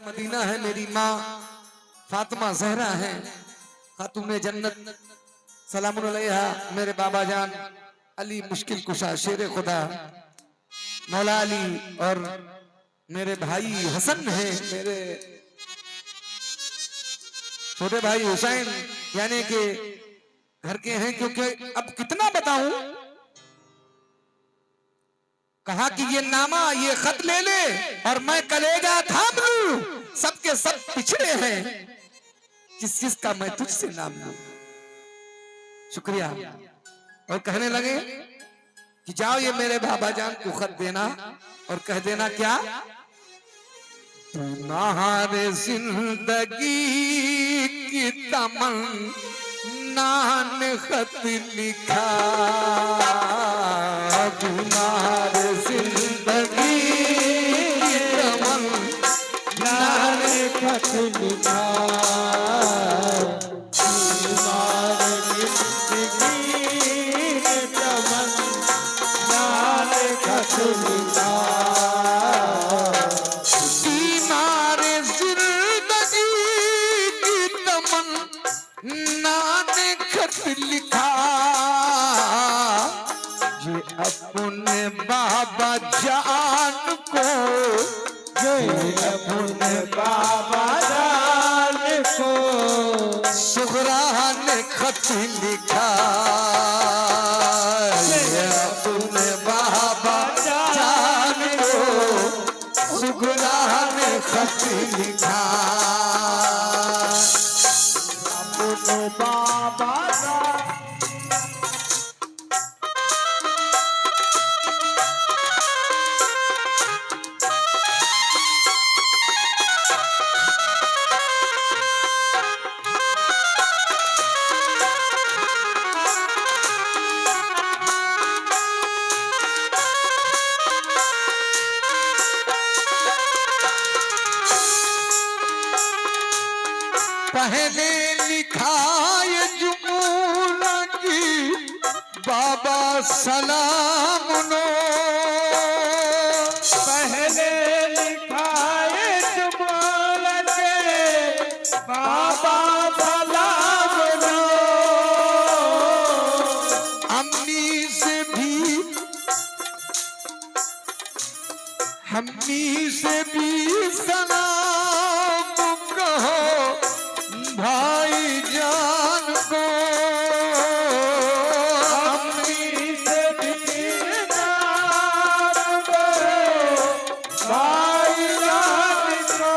Medina है, मेरी माँ फातिमा जहरा है, खातूने जन्नत सलामुन अलैहा। मेरे बाबा जान अली मुश्किल कुशा शेर खुदा मौला अली, और मेरे भाई हसन है, मेरे छोटे भाई हुसैन, यानी कि घर के हैं। क्योंकि अब कितना बताऊं, कहा कि ये नामा ये खत ले ले और मैं कलेजा थाम लूं, सबके सब पिछड़े हैं, किस किस का मैं तुझसे नाम लूं। शुक्रिया। और कहने लगे कि जाओ ये मेरे बाबा जान को खत देना और कह देना क्या, तुम्हारे जिंदगी की तमन्ना ने खत लिखा, तुम्हारे जिंदगी की तमन्ना ने खत लिखा, तुम्हारे जिंदगी की तमन्ना ने खत लिखा, लिखा। ये अपने बाबा जान को, ये अपने बाबा जान को सुगरा ने खत लिखा, ये अपने बाबा जान को सुगरा ने खत लिखा, अपने बाबा पहले लिखा ये जुमूना की बाबा सलाम नो, पहले लिखा ये जुमूना के बाबा सलाम नो, अम्मी से भी सलाम कहो भाई जान को, अम्मी से भी सलाम कहो भाई जान को,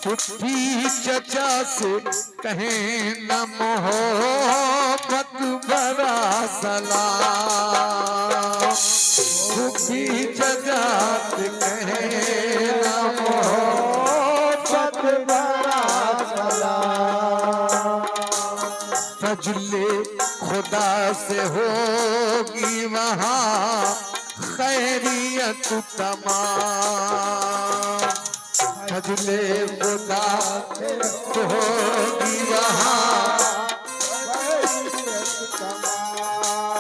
फुफी चचा से कहें न मोहब्बत भरा सलाम, फुफी चचा से कहें न मोहब्बत भरा सलाम, फजले खुदा से होगी वहाँ खैरियत तमाम, फजले खुदा से होगी वहाँ खैरियत तमाम,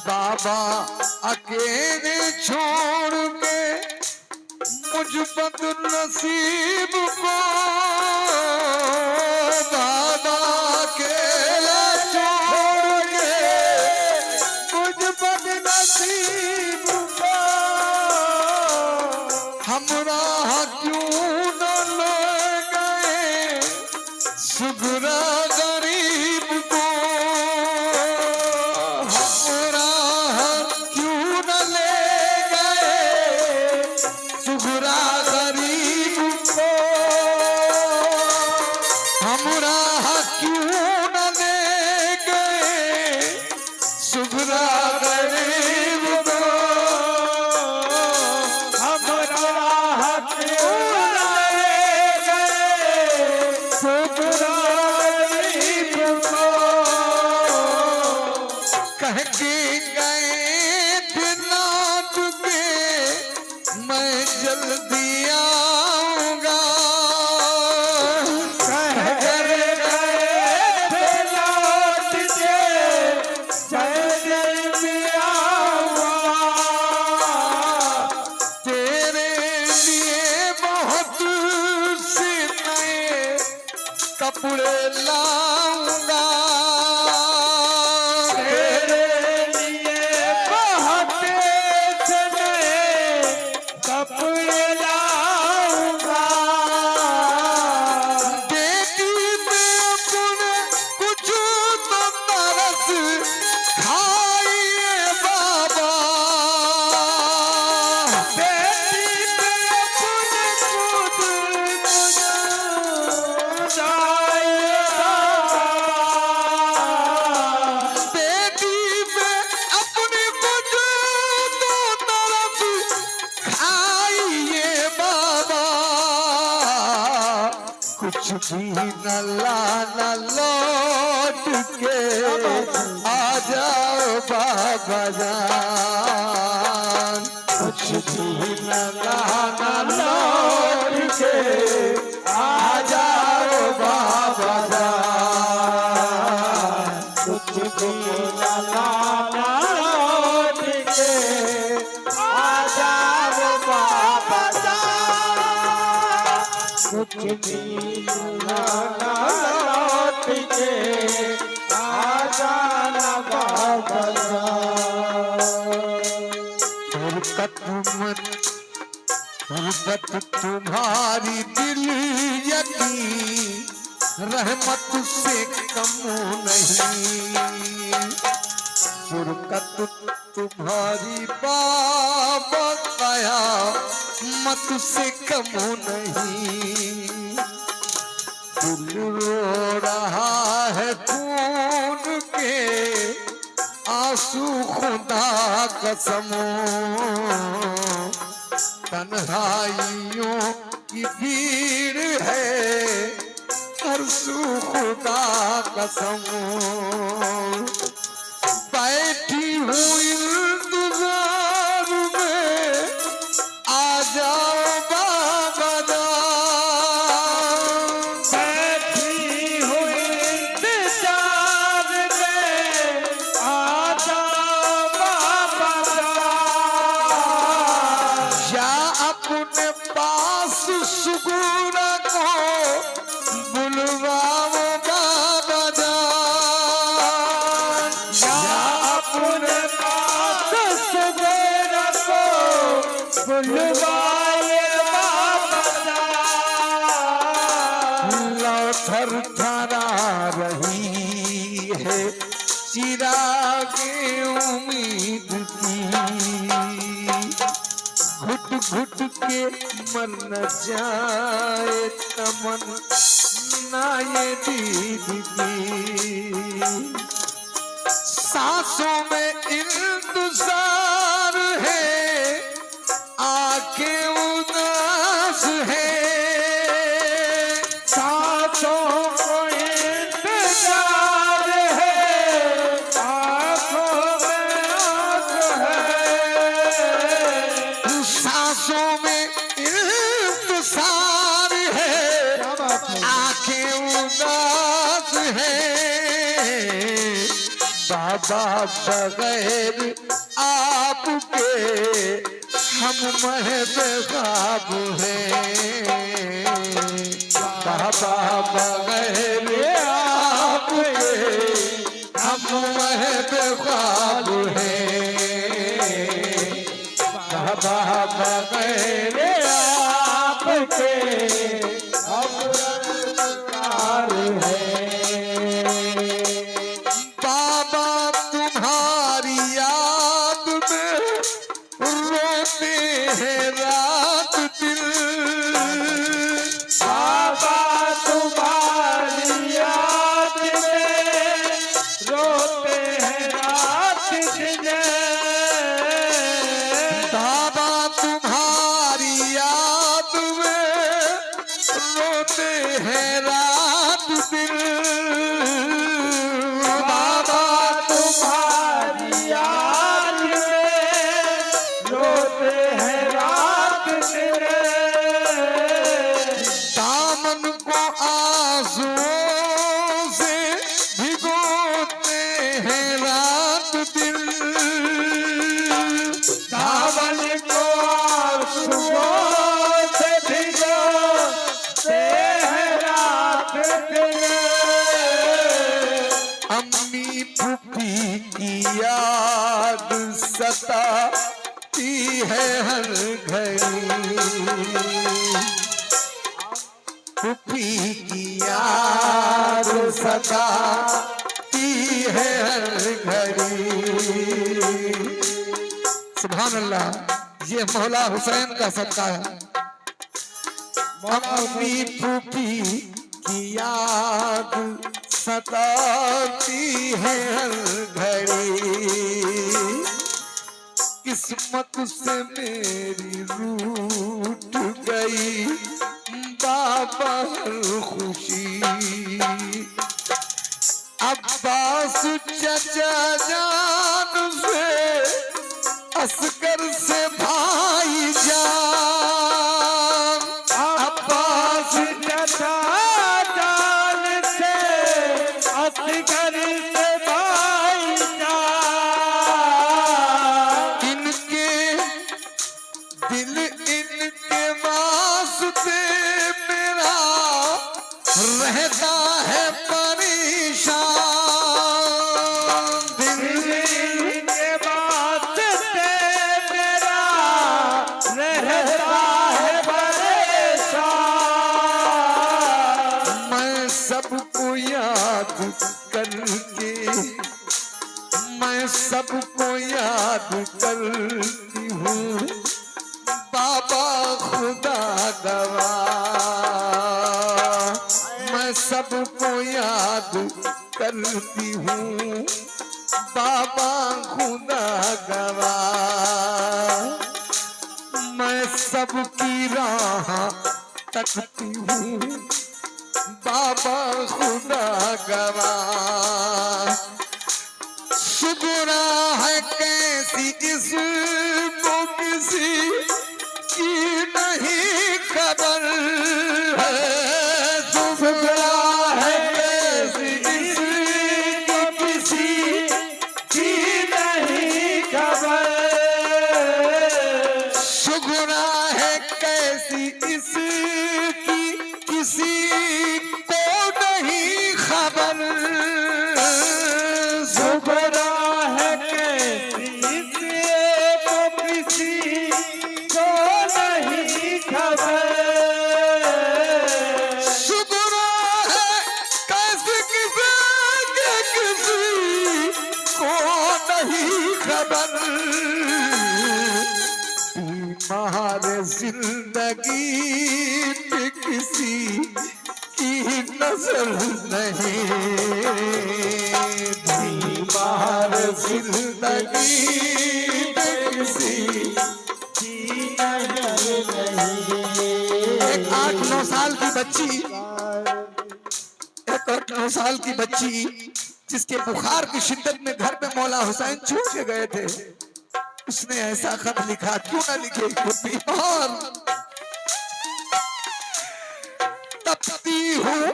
बाबा अकेले छोड़ के मुझ बदनसीब को, बाबा अकेला छोड़ के मुझ बदनसीब को, हमराह क्यों न ले गए सुगरा गरीब को, हमराह क्यों न ले गए सुगरा गरीब को, हमराह क्यों न ले गए सुगरा गरीब को, हमराह क्यों न ले गए सुगरा गरीब को, कह के गए थे लौट के मैं जल्दी आऊंगा, कह के गए थे लौट के मैं जल्दी आऊंगा, तेरे कपड़े लाऊंगा तेरे लिए बहते से नए कपड़े लाऊंगा। बेटी में अपने कुछ तो तरस खाइए बाबा। बेटी पे अपने खुद जाएगा। बेटी में अपने कुछ तो तरस खाइए बाबा। कुछ भी न लाना लौट के आ जाओ बाबा जान। कुछ भी न लाना लौट के आ जाओ बाबा जान। कुछ भी न लाना लौट के आ जाओ बाबा जान। कुछ भी न लाना लौट के आ जाना बाबा जान। फुर्सत तुम्हारी दिल यकीन रहमत से कम नहीं। फुर्सत तुम्हारी बाबा कयामत से कम नहीं। दिल रो रहा है खून के आंसू खुदा कसम। तन्हाइयों की भीड़ है अरसू खुदा कसम। बैठी हुई इंतजार में आ जाओ बाबा जान। बैठी हुई इंतजार में आ जाओ बाबा जान। या अपने पास सुकून को बुलवाओ बाबा जान। या अपने पास सुकून को बुलवाए बाबा जान। लौ थर थरा रही है चिराग उम्मीद की। घुट घुट के मर न जाए तमन ना ये दीद की। सांसों में इंतजार है आके उदास है। सांसों को इंतजार है आँखों में आँख है। सांसों में इंतजार है आंखें उदास है। बाबा बगैर आपके हम महबूब हैं। बाबा बगैर आपके हम महबूब हैं। बाबा बगैर आपके अवतार है। बाबा तुम्हारी याद में रोते हैं रात दिन। बाबा तुम्हारी याद में रोते हैं रात दिन। बाबा तुम्हारी याद में रोते हैं रात दिन। बाबा तुम्हारी याद में रोते हैं रात दिन। दामन को आंसुओं से भिगोते हैं रात दिन। दामन को आंसुओं से भिगोते हैं रात दिन। है हर घड़ी, फूफी की याद सताती है हर घड़ी। सुभान अल्लाह, ये मौला हुसैन का सदका है। अपनी फूफी की याद सताती है हर घड़ी, किस्मत से मेरी रूठ गई बाबा हर खुशी। अब्बास चचा जान से, असगर से भाई जान, अब्बास चचा जान से, असगर से भाई जान, इनके दिल इनके वास्ते मेरा रहता है परेशान। दिल इनके वास्ते मेरा रहता है परेशान। मैं सबको याद करके, मैं सबको याद करती हूँ बाबा खुदा गवाह। मैं सबको याद करती हूँ बाबा खुदा गवाह। मैं सबकी राह तकती हूँ बाबा खुदा गवाह। शुक्रा है कैसी इसको किसी की नहीं खबर है। शुक्रा है कैसी इसको किसी की नहीं खबर, शुक्रा है कैसी इसकी किसी को नहीं खबर। शुक्रा है कैसी इसको किसी को नहीं खबर। शुक्रा है कैसी किसी को नहीं खबर। बीमार जिंदगी पे किसी की नजर नहीं, बीमार जिंदगी पे किसी की नजर नहीं। एक 8-9 साल की बच्ची, एक 8-9 साल की बच्ची जिसके बुखार की शिद्दत में घर पे मौला हुसैन छूट के गए थे, उसने ऐसा खत लिखा, क्यों ना लिखे, बीमार तपती हूँ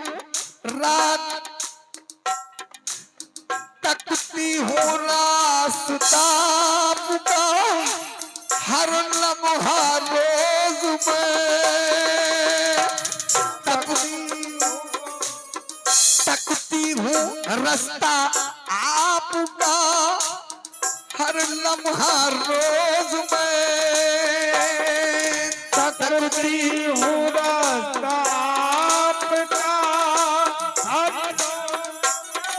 रात, तकती हूँ रास्ता का हर लम्हा रोज में। तकती हूँ रास्ता आपका हर लम्हा रोज में। तकती हूँ रास्ता आपका हर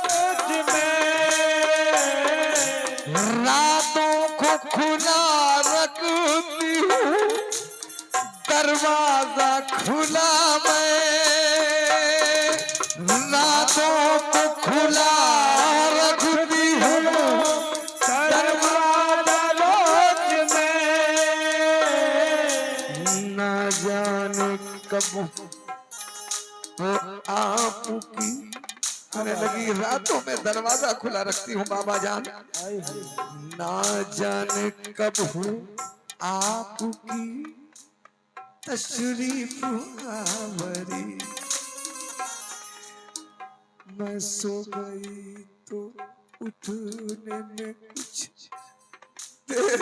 रोज में। रातों को खुला रखती हूँ, दरवाजा खुला मैं। रातों को खुला रखती हूँ, दरवाजा रोज में। ना जाने कब वो आपकी आने लगी। रातों में दरवाजा खुला रखती हूँ बाबा जान, ना जाने कब हूँ आपकी तशरीफ आवरी। मैं सो गई तो उठने में कुछ देर,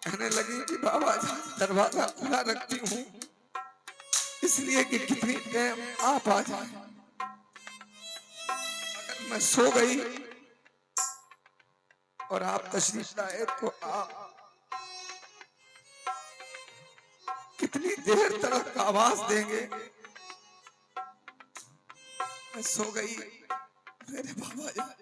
कहने लगी कि बाबा जान दरवाजा खुला रखती हूँ इसलिए कि कितनी टाइम आप आ जाए। मैं सो गई और आप तशरीफ लाए तो आप कितनी देर तक आवाज देंगे। मैं सो गई मेरे बाबा जान।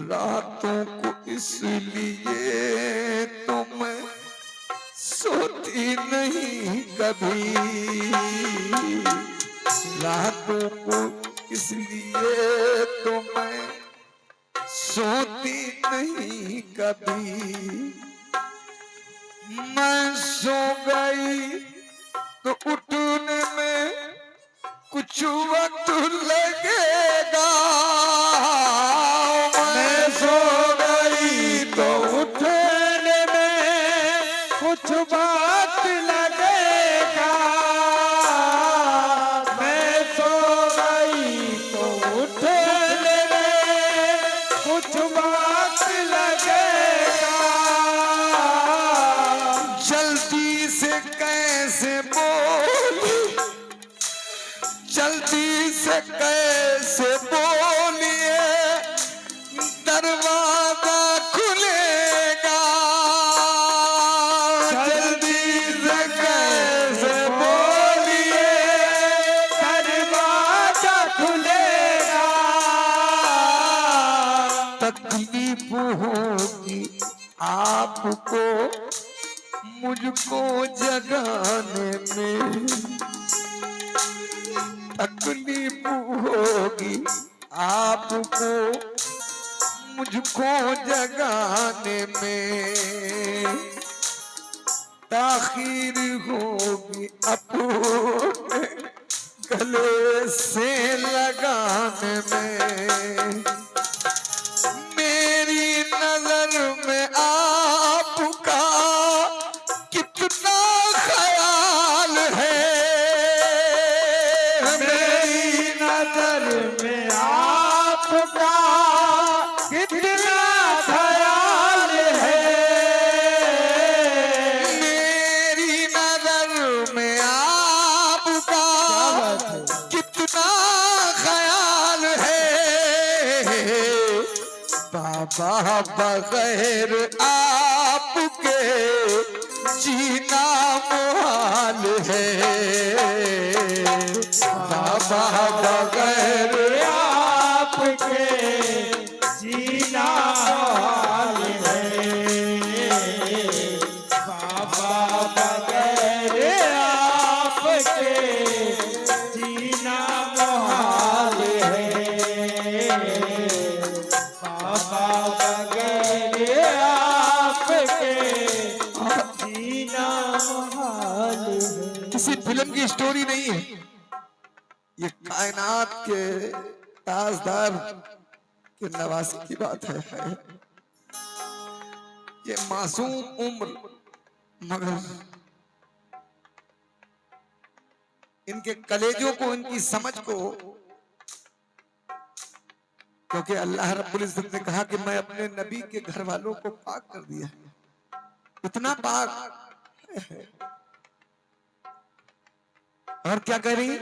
रातों को इसलिए तो मैं सोती नहीं कभी, रातों को इसलिए तो मैं सोती नहीं कभी। मैं सो गई तो उठने में कुछ वक्त लगेगा। मैं सो गई तो उठने में कुछ वक्त लगेगा। मैं सो गई तो उठने में कुछ वक्त लगेगा। जल्दी से कैसे बोली, जल्दी से कैसे बोलिए दरवाजा खुलेगा। जल्दी से कैसे बोलिए दरवाजा खुलेगा। तकलीफ होगी आपको मुझको जगाने में, तकलीफ होगी आपको मुझको जगाने में, ताखीर होगी अपने गले से लगाने में। मेरी नजर में आपका कितना ख्याल है। मेरी नजर में आपका कितना ख्याल है। मेरी नजर में आपका कितना ख्याल है। बाबा बगैर आपके जीना मुहाल है। बाबा बगैर आपके जीना मुहाल है। बाबा बगैर आपके जीना मुहाल है। बाबा बगैर आपके जीना मुहाल है। किसी फिल्म की स्टोरी नहीं है, ये कायनात के ताजदार के नवासी की बात है। ये मासूम उम्र मगर इनके कलेजों को, इनकी समझ को, क्योंकि अल्लाह रब्बुल इज्जत ने कहा कि मैं अपने नबी के घर वालों को पाक कर दिया, इतना पाक है। और क्या कह रही?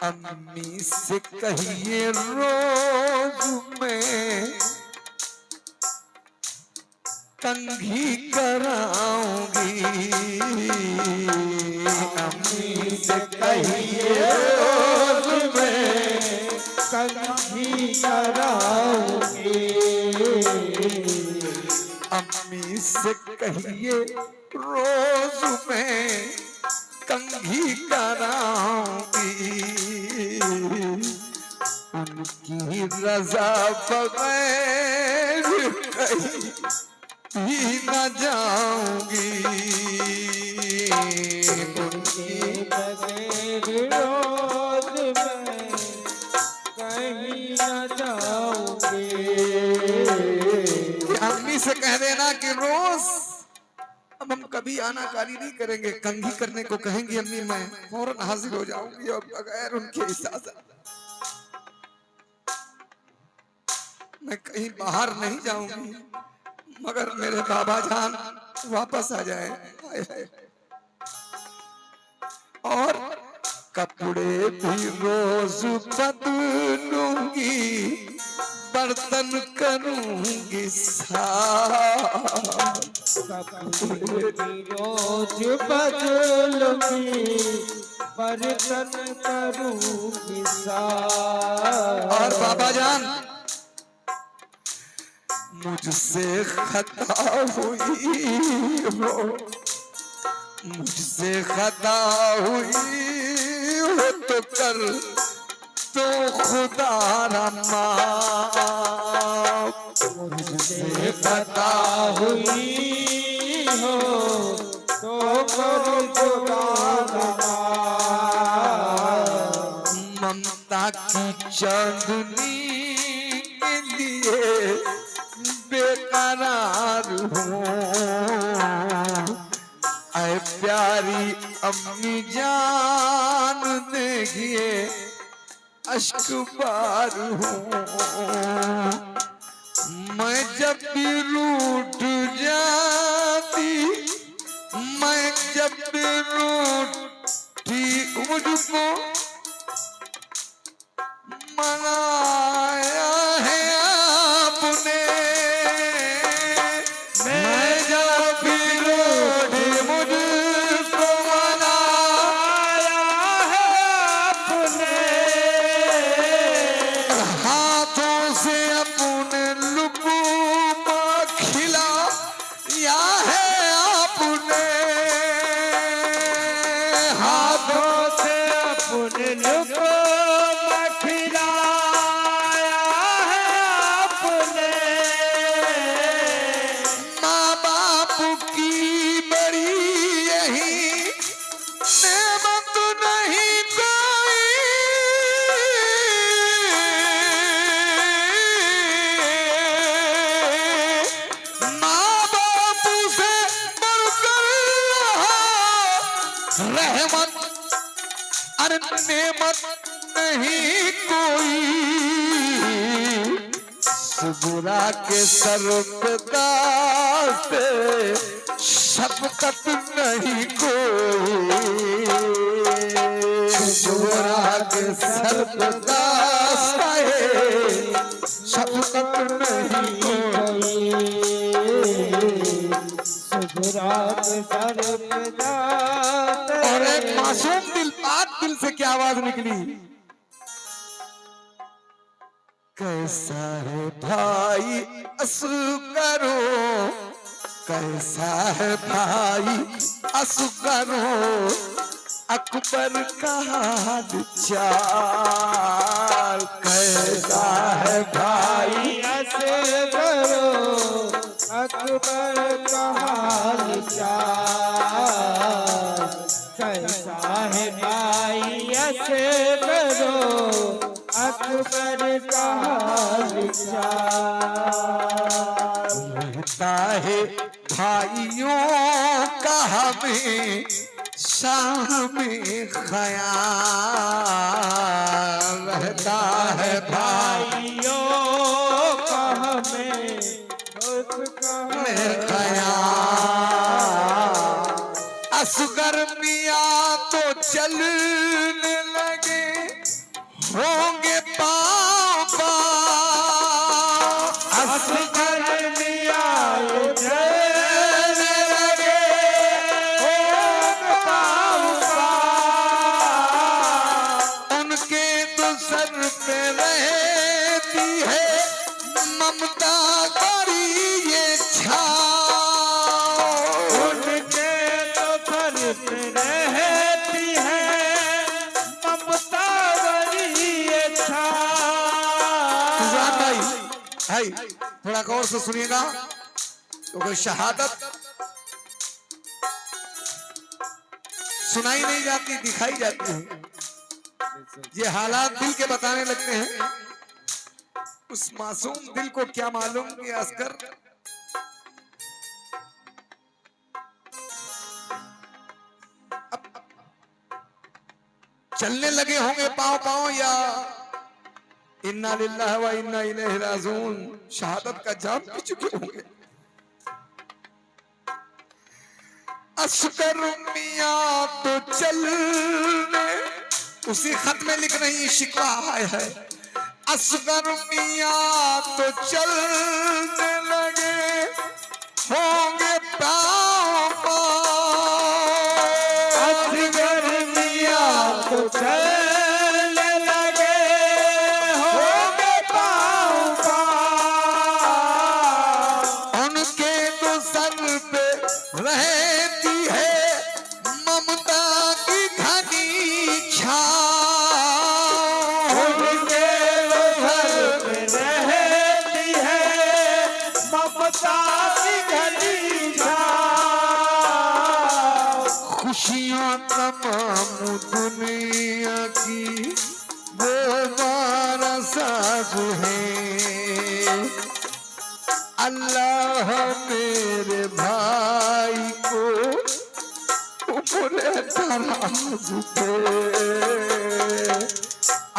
अम्मी से कहिए रोज में कंघी कराऊंगी। अम्मी से कहिए रोज में कंघी कराऊंगी। अम्मी से कहिए रोज में कंघी कराऊंगी। उनकी रजा बगैर कहीं न जाऊंगी। उनकी बगैर रोज में कहीं न जाऊंगी। अम्मी से कह देना कि रोज अब हम कभी आनाकानी नहीं करेंगे, कंघी करने को कहेंगी अम्मी, मैं फौरन हाजिर हो जाऊंगी और बगैर उनके इजाजत मैं कहीं बाहर नहीं जाऊंगी, मगर मेरे बाबा जान वापस आ जाए। हाय हाय। और कपड़े भी रोज बदलूंगी, बर्तन करूंगी साफ। कपड़े भी रोज बदलूंगी, बर्तन करूंगी साफ। और बाबा जान, मुझसे खता हुई हो, मुझसे खता हुई हो तो कर तो खुदा माफ। मुझसे खता हुई हो तो कर खुदा माफ। ममता की चांदनी के लिए बेकरार हूँ। ऐ प्यारी अम्मी जान देखिए अश्क बार हूँ। मैं जब भी रूठ जाती, मैं जब भी रूठी मुझको मनाया है आपने। मैं जब भी रूठी मुझको मनाया है आपने। हाथों से अपने लुकुमा खिलाया है आपने। हाथों से अपने लुको खिलाया है आपने। माँ बाप की बड़ी यही नेमत नहीं कोई। माँ बाप से बढ़कर रहमत अरे नेमत नहीं कोई। सुबुरा के सर पे दास्ते शफकत नहीं कोई। सुबुरा के सर पे दास्ते शफकत नहीं कोई। सुबरात सर पे दाते। और एक मासूम दिल, पाक दिल से क्या आवाज निकली, कैसा है भाई असगरो, कैसा है भाई असगरो, अकबर का हाल चाल। कैसा है भाई असगरो, अकबर का हाल चाल। कैसा है भाई असगरो, अकबर का हाल चाल। रहता है भाइयों का हमें शाम ख्याल। रहता है भाइयों का हमें में ख्याल। असगर मियाँ तो चलने लगे होंगे पाँव पाँव। असगर मियाँ चलने लगे होंगे पाँव पाँव। उनके तो सर पे रहती है ममता बड़ी ये छाव। उनके तो सर पे रहती है ममता बड़ी ये छाव। भाई थोड़ा गौर से सुनिएगा, क्योंकि शहादत सुनाई नहीं जाती, दिखाई जाती है। ये हालात दिल के बताने लगते हैं। उस मासूम दिल को क्या मालूम कि असगर चलने लगे होंगे पांव पांव, या इन्ना लिल्लाहि व इन्ना इलैहि राजिऊन शहादत का जाम पी चुके होंगे। असगर मियाँ तो चलने, उसी खत में लिख रही शिकवा है। असगर मियाँ तो चलने लगे, होंगे पाँव पाँव। असगर मियाँ तो चलने लगे, होंगे पाँव पाँव। उनके तो सर पे रहती है ममता की घनी छाँव। उनके घर पे रहती है ममता की घनी छाँव। खुशियाँ तमाम दुनिया की वो मारा साज है। अल्लाह मेरे भाई को उम्र दराज दे।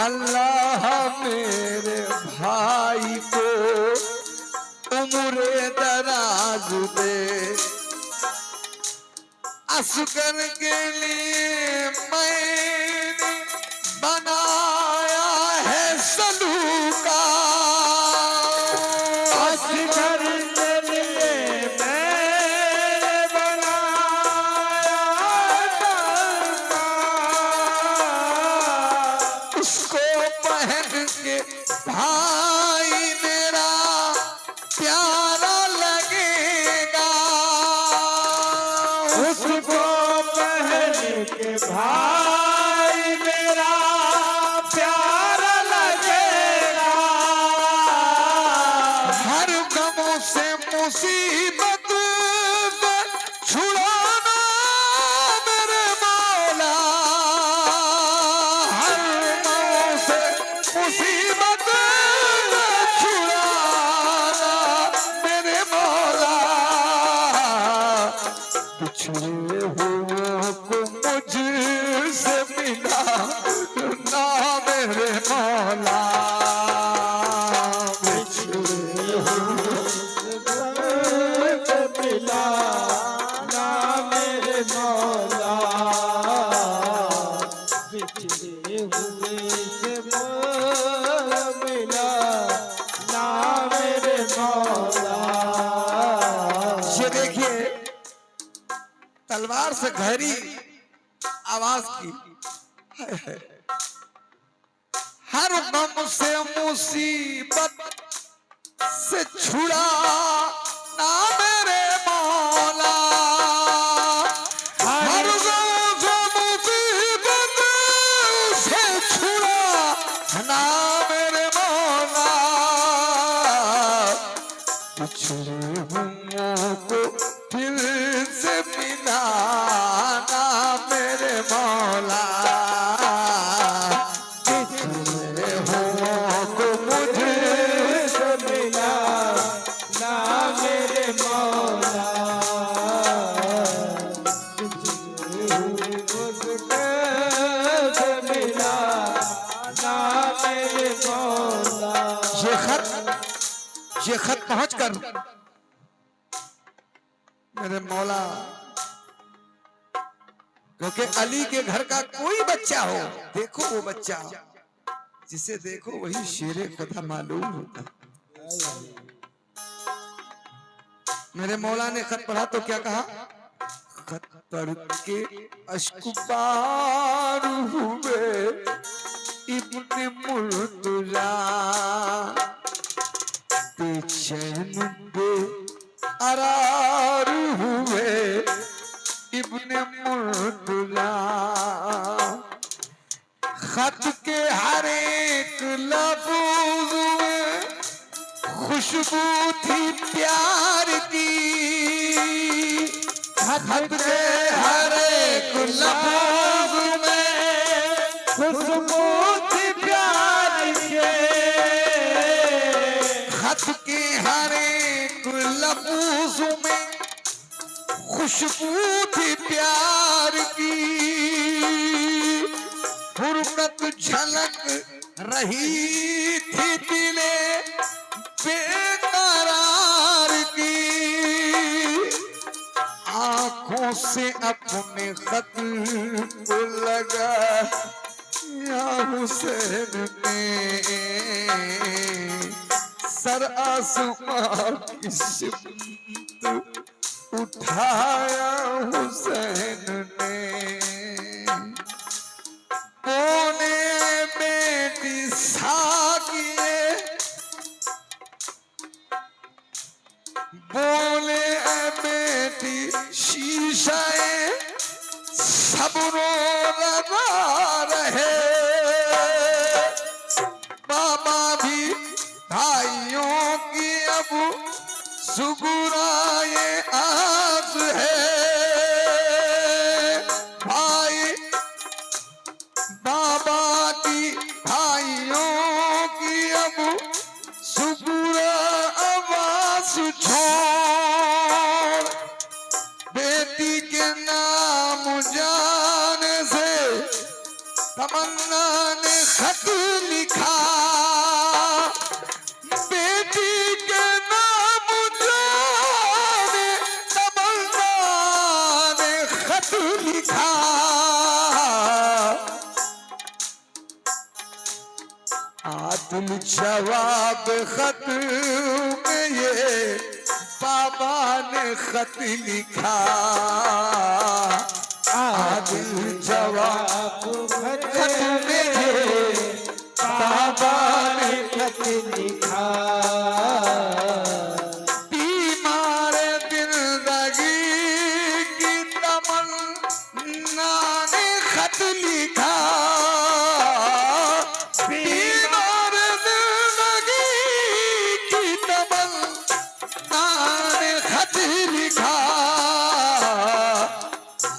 अल्लाह मेरे भाई को उम्र दराज दे। असगर के लिए मैंने बनाया है सलूका। असगर के लिए मैंने बनाया तलवा। उसको पहन के भाई मेरा प्यारा लगेगा। उसको पहन के भाई मेरा प्यारा लगेगा। हर गमों से मुसीबत छुड़ाना मेरे मौला। हर गमों से मुसीबत छुड़ाना मेरे मौला। पिछड़े हुओं को मुझसे मिला ना मेरे मौला। पिछड़े मिला ना मेरे मौला। बिछड़े हुए से मिला ना मेरे मौला। ये देखिए तलवार से गहरी आवाज की। हाय हाय। हर गम से मुसीबत से छुड़ा ना मेरे मौला। हर गम से मुसीबत से छुड़ा ना मेरे मौला। पिछड़े हुओं को फिर से मिलाना मेरे मौला। पिछड़े हुओं को मुझसे मिला ना मेरे मौला। मुझसे मिला ना मेरे मौला। ये खत पहुंच कर मेरे मौला, क्योंकि अली के घर का कोई बच्चा हो, देखो वो बच्चा जिसे देखो वही शेरे खुदा मालूम होता। मेरे मौला ने खत पढ़ा तो क्या कहा? खत पढ़ के अश्कुबार हुए इब्ने मुर्तजा, बेचैन बे करार हुए इब्ने मुर्तजा। खत के हर एक लफ्ज में खुशबू थी प्यार की। खत के हर एक लफ्ज में खुशबू थी प्यार के। खत के हर एक लफ्ज में खुशबू थी प्यार की। फुर्सत झलक रही थी दिले बेकरार की। आंखों हाथों से अपने खत को लगा या हुसैन ने सर आसमां की सिमत उठाया हुसैन ने बोले बेटी साकिए बोले बेटी शीशाए सब रो लगा रहे बाबा भी भाइयों की अब सुगुराए आस है भाई बाबा की भाइयों की अब सुगुरा आवाज छोड़ बेटी के नाम जाने से तमन्ना ने खत लिखा बेटी के नाम जाने तमन्ना ने खत लिखा आदिल जवाब खत में ये बाबा ने खत लिखा आदिल जवाब खत में ये बाबा ने खत लिखा बीमार जिंदगी की तमन्ना ने खत लिखा बीमार जिंदगी की तमन्ना ने खत लिखा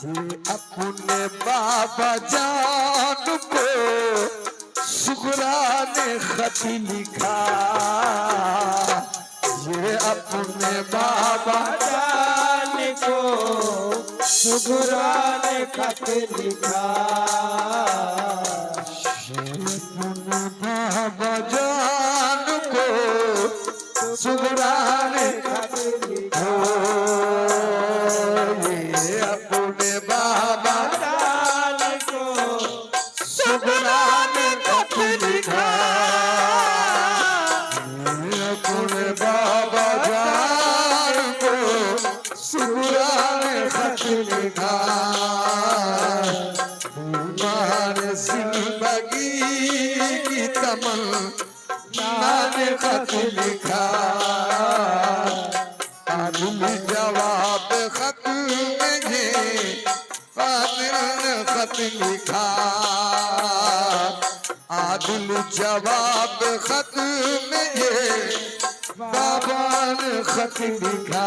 ये अपने बाबा जान को सुगरा ने खत लिखा ये अपने बाबा जान को सुगरा ने खत लिखा अपने बाबा जान को सुगरा ने खत लिखा ये अपने बाबा जान को सुगरा ने खत लिखा अपने बाबा जान को सुगरा ने खत लिखा तुम्हारे जिंदगी की तमन्ना ने खत लिखा आदिल जवाब खत में ये आदिल ने खत लिखा आदिल जवाब खत में ये बाबा ने खत लिखा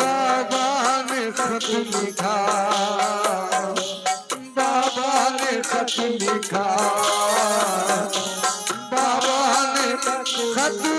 बाबा ने खत लिखा बाबा ने खत लिखा बाबा ने खत